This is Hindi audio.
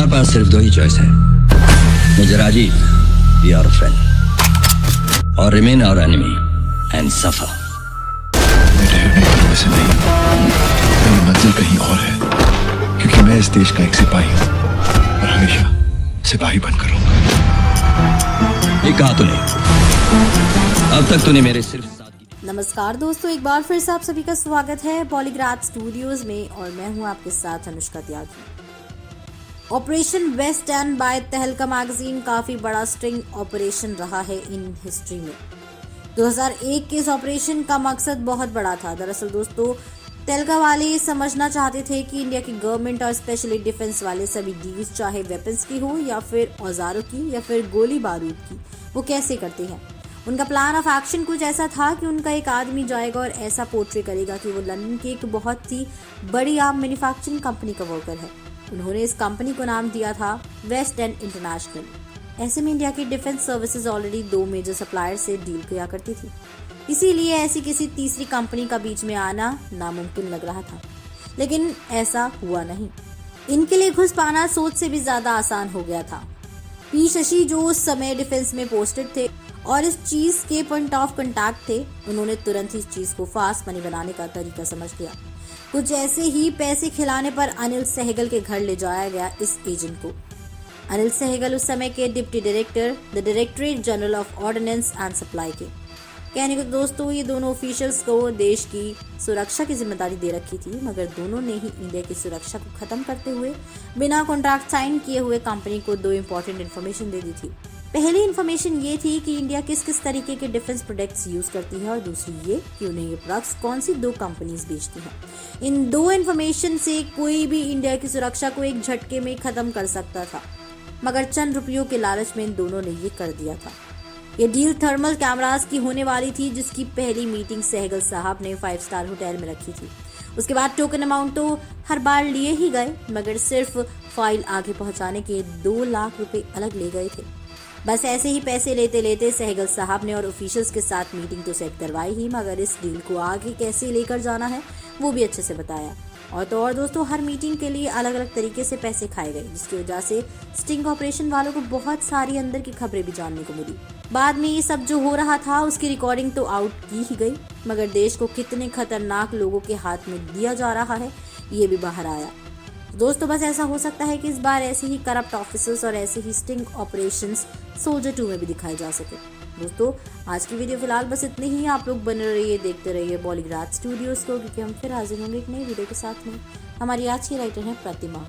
हमारे पास सिर्फ दो ही चॉइस है, मेजर राजीव या फ्रेंड, और remain our enemy and suffer. मैं ठहरने की वजह से नहीं, मेरी मंजिल कहीं और है, क्योंकि मैं इस देश का एक सिपाही हूँ और हमेशा सिपाही बनकर रहूंगा। ये कहा तूने? अब तक तूने मेरे सिर्फ नमस्कार दोस्तों, एक बार फिर से आप सभी का स्वागत है बॉलीग्राज स्टूडियोज में और मैं हूं आपके साथ अनुष्का त्यागी। ऑपरेशन वेस्ट एंड बाय तहलका मैगजीन काफी बड़ा स्ट्रिंग ऑपरेशन रहा है इन हिस्ट्री में। 2001 के इस ऑपरेशन का मकसद बहुत बड़ा था। दरअसल दोस्तों, तहलका वाले समझना चाहते थे कि इंडिया की गवर्नमेंट और स्पेशली डिफेंस वाले सभी डील्स, चाहे वेपन्स की हो या फिर औजारों की या फिर गोली बारूद की, वो कैसे करते हैं। उनका प्लान ऑफ एक्शन कुछ ऐसा था कि उनका एक आदमी जाएगा और ऐसा पोर्ट्रे करेगा कि वो लंदन की एक बहुत ही बड़ी आर्म मैन्युफैक्चरिंग कंपनी का वर्कर है। उन्होंने इस कंपनी को नाम दिया था वेस्ट एंड इंटरनेशनल। ऐसे में इंडिया की defence services already 2 major supplier से डील किया करती थी, इसीलिए ऐसी किसी तीसरी कंपनी का बीच में आना नामुमकिन लग रहा था। लेकिन ऐसा हुआ नहीं। इनके लिए घुस पाना सोच से भी ज्यादा आसान हो गया था। पी शशि, जो उस समय डिफेंस में पोस्टेड थे और इस चीज के पॉइंट ऑफ कांटेक्ट थे, उन्होंने तुरंत ही इस चीज को फास्ट मनी बनाने का तरीका समझ लिया। कुछ ऐसे ही पैसे खिलाने पर अनिल सहगल के घर ले जाया गया इस एजेंट को। अनिल सहगल उस समय के deputy director the directorate general of ordnance and supply के। कहने को दोस्तों, ये दोनों ऑफिशियल्स को देश की सुरक्षा की जिम्मेदारी दे रखी थी, मगर दोनों ने ही इंडिया की सुरक्षा को खत्म करते हुए बिना कॉन्ट्रैक्ट साइन किए हुए कंपनी को 2 इंपॉर्टेंट इन्फॉर्मेशन दे दी थी। पहली इन्फॉर्मेशन ये थी कि इंडिया किस किस तरीके के डिफेंस प्रोडक्ट्स यूज करती है और दूसरी ये कि उन्हें ये प्रोडक्ट्स कौन सी 2 कंपनीज बेचती हैं। इन 2 इन्फॉर्मेशन से कोई भी इंडिया की सुरक्षा को एक झटके में खत्म कर सकता था, मगर चंद रुपयों के लालच में इन दोनों ने ये कर दिया था। ये डील थर्मल कैमरास की होने वाली थी, जिसकी पहली मीटिंग सहगल साहब ने 5 स्टार होटल में रखी थी। उसके बाद टोकन अमाउंट तो हर बार लिए ही गए, मगर सिर्फ फाइल आगे पहुंचाने के 2 लाख रुपए अलग ले गए थे। बस ऐसे ही पैसे लेते लेते सहगल साहब ने और ऑफिशियल्स के साथ मीटिंग तो सेट करवाई ही, मगर इस डील को आगे कैसे लेकर जाना है वो भी अच्छे से बताया। और तो और दोस्तों, हर मीटिंग के लिए अलग अलग तरीके से पैसे खाए गए, जिसकी वजह से स्टिंग ऑपरेशन वालों को बहुत सारी अंदर की खबरें भी जानने को मिली। बाद में ये सब जो हो रहा था उसकी रिकॉर्डिंग तो आउट की ही गई, मगर देश को कितने खतरनाक लोगों के हाथ में दिया जा रहा है ये भी बाहर आया। दोस्तों, बस ऐसा हो सकता है कि इस बार ऐसे ही करप्ट ऑफिसर्स और ऐसे ही स्टिंग ऑपरेशंस सोल्जर 2 में भी दिखाए जा सके। दोस्तों, आज की वीडियो फिलहाल बस इतनी ही। आप लोग बने रहिए, देखते रहिए बॉलीग्राज स्टूडियोज को, क्योंकि हम फिर हाजिर होंगे एक नई वीडियो के साथ में। हमारी आज की राइटर है प्रतिमा।